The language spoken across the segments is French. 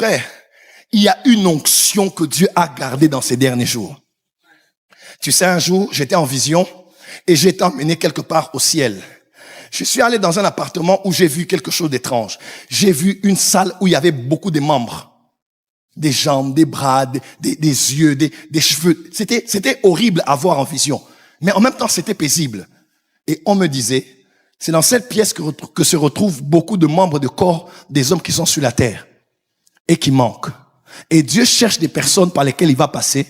Frère, il y a une onction que Dieu a gardée dans ces derniers jours. Tu sais, un jour, j'étais en vision et j'ai été emmené quelque part au ciel. Je suis allé dans un appartement où j'ai vu quelque chose d'étrange. J'ai vu une salle où il y avait beaucoup de membres. Des jambes, des bras, des yeux, des cheveux. C'était horrible à voir en vision. Mais en même temps, c'était paisible. Et on me disait, c'est dans cette pièce que se retrouvent beaucoup de membres de corps des hommes qui sont sur la terre et qui manquent. Et Dieu cherche des personnes par lesquelles il va passer,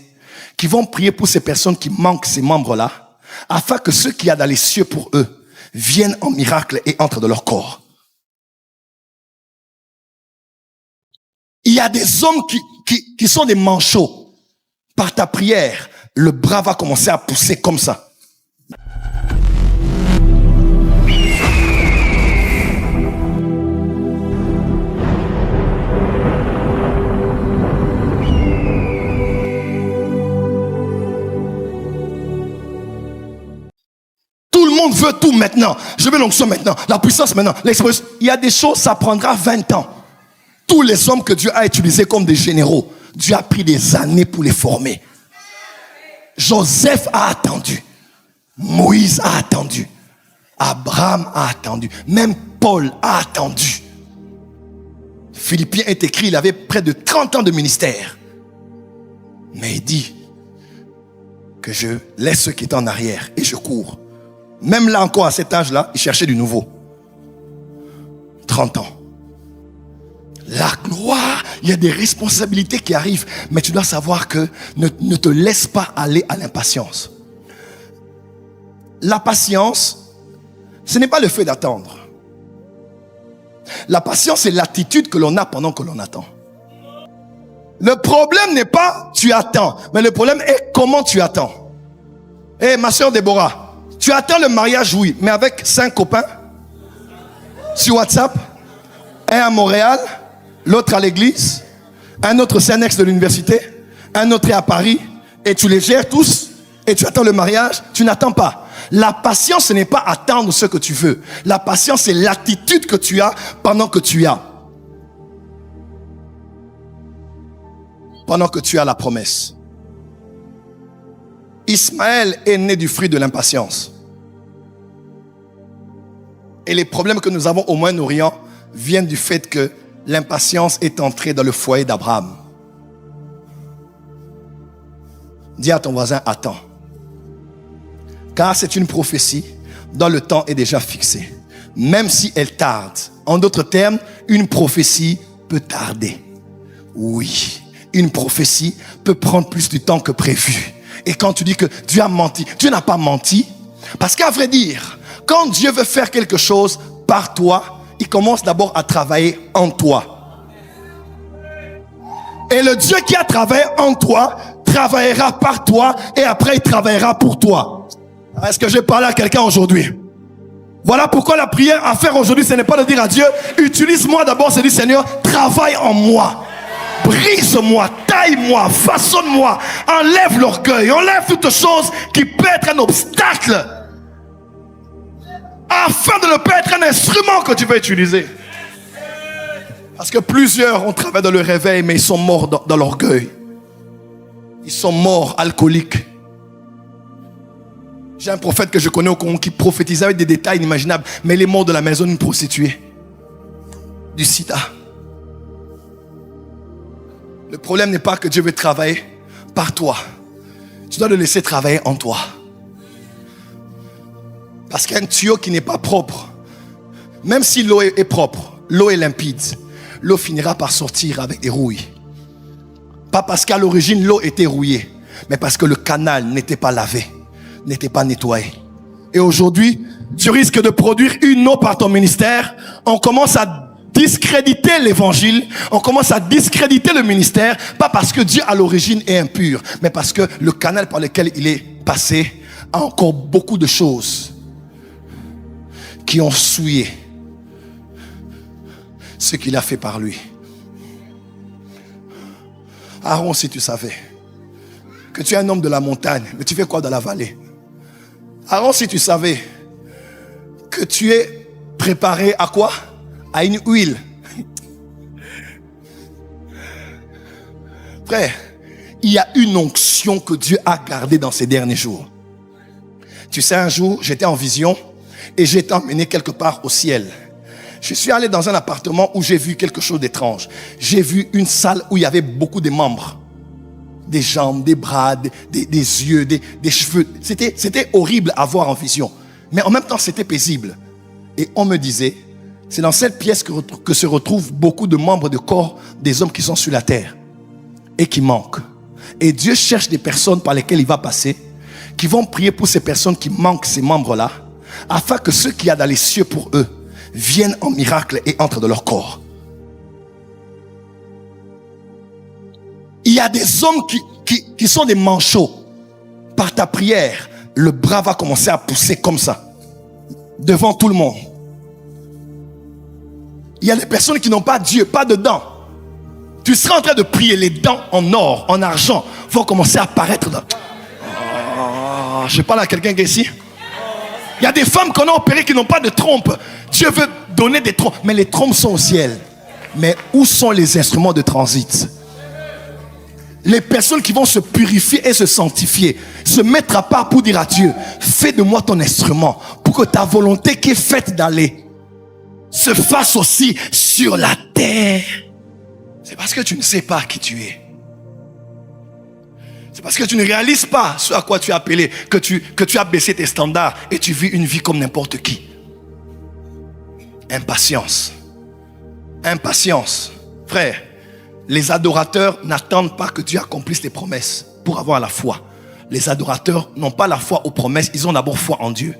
qui vont prier pour ces personnes qui manquent ces membres-là, afin que ceux qu'il y a dans les cieux pour eux viennent en miracle et entrent dans leur corps. Il y a des hommes qui sont des manchots. Par ta prière, le bras va commencer à pousser comme ça. Tout le monde veut tout maintenant. Je veux l'onction maintenant, la puissance maintenant, l'expression. Il y a des choses, ça prendra 20 ans. Tous les hommes que Dieu a utilisés comme des généraux, Dieu a pris des années pour les former. Joseph a attendu. Moïse a attendu. Abraham a attendu. Même Paul a attendu. Philippiens est écrit, il avait près de 30 ans de ministère. Mais il dit que je laisse ceux qui étaient en arrière et je cours. Même là encore, à cet âge-là, il cherchait du nouveau. 30 ans. La gloire, il y a des responsabilités qui arrivent, mais tu dois savoir que ne te laisse pas aller à l'impatience. La patience, ce n'est pas le fait d'attendre. La patience, c'est l'attitude que l'on a pendant que l'on attend. Le problème n'est pas tu attends, mais le problème est comment tu attends. Eh, ma soeur Déborah, tu attends le mariage, oui, mais avec 5 copains sur WhatsApp, un à Montréal, l'autre à l'église, un autre c'est annexe de l'université, un autre est à Paris, et tu les gères tous, et tu attends le mariage, tu n'attends pas. La patience, ce n'est pas attendre ce que tu veux. La patience, c'est l'attitude que tu as pendant que tu as. Pendant que tu as la promesse. Ismaël est né du fruit de l'impatience. Et les problèmes que nous avons au Moyen-Orient viennent du fait que l'impatience est entrée dans le foyer d'Abraham. Dis à ton voisin, attends. Car c'est une prophétie dont le temps est déjà fixé. Même si elle tarde. En d'autres termes, une prophétie peut tarder. Oui, une prophétie peut prendre plus de temps que prévu. Et quand tu dis que Dieu a menti, Dieu n'a pas menti. Parce qu'à vrai dire, quand Dieu veut faire quelque chose par toi, il commence d'abord à travailler en toi. Et le Dieu qui a travaillé en toi, travaillera par toi et après il travaillera pour toi. Est-ce que je parle à quelqu'un aujourd'hui? Voilà pourquoi la prière à faire aujourd'hui, ce n'est pas de dire à Dieu, utilise-moi d'abord, c'est dire Seigneur, travaille en moi. Brise-moi, taille-moi, façonne-moi, enlève l'orgueil, enlève toutes choses qui peuvent être un obstacle afin de ne pas être un instrument que tu vas utiliser. Parce que plusieurs ont travaillé dans le réveil, mais ils sont morts dans l'orgueil. Ils sont morts alcooliques. J'ai un prophète que je connais au Congo qui prophétisait avec des détails inimaginables, mais il est mort de la maison d'une prostituée, du sida. Le problème n'est pas que Dieu veut travailler par toi. Tu dois le laisser travailler en toi. Parce qu'un tuyau qui n'est pas propre, même si l'eau est propre, l'eau est limpide, l'eau finira par sortir avec des rouilles. Pas parce qu'à l'origine l'eau était rouillée, mais parce que le canal n'était pas lavé, n'était pas nettoyé. Et aujourd'hui, tu risques de produire une eau par ton ministère. On commence à discréditer l'évangile, on commence à discréditer le ministère, pas parce que Dieu à l'origine est impur, mais parce que le canal par lequel il est passé a encore beaucoup de choses qui ont souillé ce qu'il a fait par lui. Aaron, si tu savais que tu es un homme de la montagne, mais tu fais quoi dans la vallée? Aaron, si tu savais que tu es préparé à quoi? À une huile. Frère, il y a une onction que Dieu a gardée dans ces derniers jours. Tu sais, un jour, j'étais en vision et j'ai été emmené quelque part au ciel. Je suis allé dans un appartement où j'ai vu quelque chose d'étrange. J'ai vu une salle où il y avait beaucoup de membres. Des jambes, des bras, des yeux, des cheveux. C'était horrible à voir en vision. Mais en même temps, c'était paisible. Et on me disait, c'est dans cette pièce que se retrouvent beaucoup de membres de corps des hommes qui sont sur la terre et qui manquent. Et Dieu cherche des personnes par lesquelles il va passer, qui vont prier pour ces personnes qui manquent ces membres-là, afin que ceux qu'il y a dans les cieux pour eux viennent en miracle et entrent dans leur corps. Il y a des hommes qui sont des manchots. Par ta prière, le bras va commencer à pousser comme ça, devant tout le monde. Il y a des personnes qui n'ont pas Dieu, pas de dents. Tu seras en train de prier, les dents en or, en argent vont commencer à apparaître dans... Oh, je parle à quelqu'un qui est ici. Il y a des femmes qu'on a opérées qui n'ont pas de trompe. Dieu veut donner des trompes, mais les trompes sont au ciel. Mais où sont les instruments de transit? Les personnes qui vont se purifier et se sanctifier, se mettre à part pour dire à Dieu, fais de moi ton instrument, pour que ta volonté qui est faite d'aller se fasse aussi sur la terre. C'est parce que tu ne sais pas qui tu es. C'est parce que tu ne réalises pas ce à quoi tu es appelé, que tu as baissé tes standards et tu vis une vie comme n'importe qui. Impatience. Impatience. Frère, les adorateurs n'attendent pas que Dieu accomplisse les promesses pour avoir la foi. Les adorateurs n'ont pas la foi aux promesses, ils ont d'abord foi en Dieu.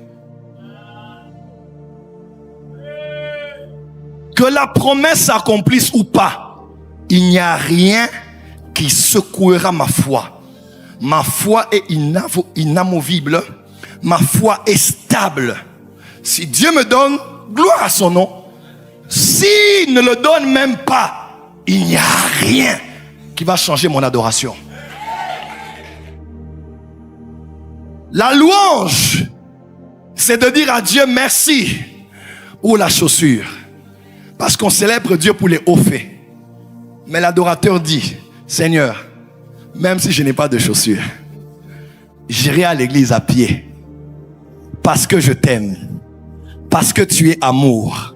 Que la promesse s'accomplisse ou pas, il n'y a rien qui secouera ma foi. Ma foi est inamovible. Ma foi est stable. Si Dieu me donne, gloire à son nom. S'il ne le donne même pas, il n'y a rien qui va changer mon adoration. La louange, c'est de dire à Dieu merci. Ou la chaussure. Parce qu'on célèbre Dieu pour les hauts faits. Mais l'adorateur dit, Seigneur, même si je n'ai pas de chaussures, j'irai à l'église à pied. Parce que je t'aime. Parce que tu es amour.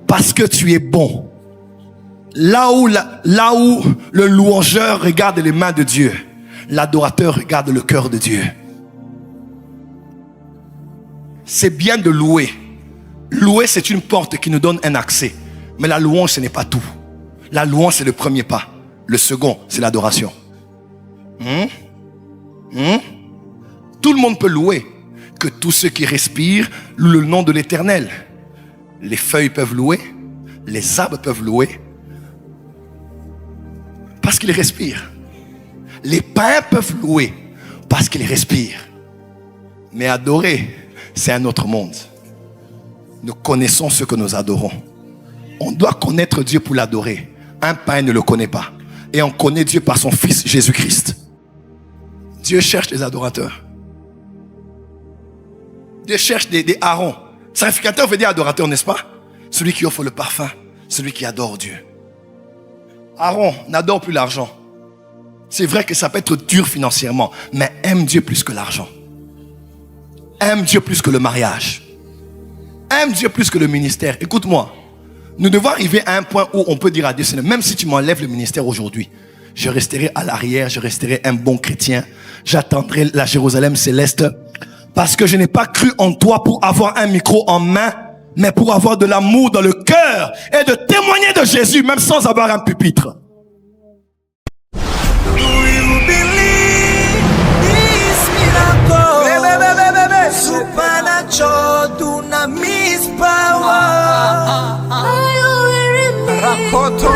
Parce que tu es bon. Là où le louangeur regarde les mains de Dieu, l'adorateur regarde le cœur de Dieu. C'est bien de louer. Louer, c'est une porte qui nous donne un accès. Mais la louange, ce n'est pas tout. La louange, c'est le premier pas. Le second, c'est l'adoration. Tout le monde peut louer. Que tous ceux qui respirent louent le nom de l'Éternel. Les feuilles peuvent louer. Les arbres peuvent louer. Parce qu'ils respirent. Les pins peuvent louer. Parce qu'ils respirent. Mais adorer, c'est un autre monde. Nous connaissons ce que nous adorons. On doit connaître Dieu pour l'adorer. Un païen ne le connaît pas. Et on connaît Dieu par son Fils Jésus-Christ. Dieu cherche des adorateurs. Dieu cherche des Aaron. Sacrificateur veut dire adorateur, n'est-ce pas? Celui qui offre le parfum. Celui qui adore Dieu. Aaron n'adore plus l'argent. C'est vrai que ça peut être dur financièrement, mais aime Dieu plus que l'argent. Aime Dieu plus que le mariage. Aime Dieu plus que le ministère. Écoute-moi. Nous devons arriver à un point où on peut dire à Dieu, Seigneur, même si tu m'enlèves le ministère aujourd'hui, je resterai à l'arrière, je resterai un bon chrétien. J'attendrai la Jérusalem céleste. Parce que je n'ai pas cru en toi pour avoir un micro en main, mais pour avoir de l'amour dans le cœur et de témoigner de Jésus, même sans avoir un pupitre. Supernatural dunamis power. Rakoto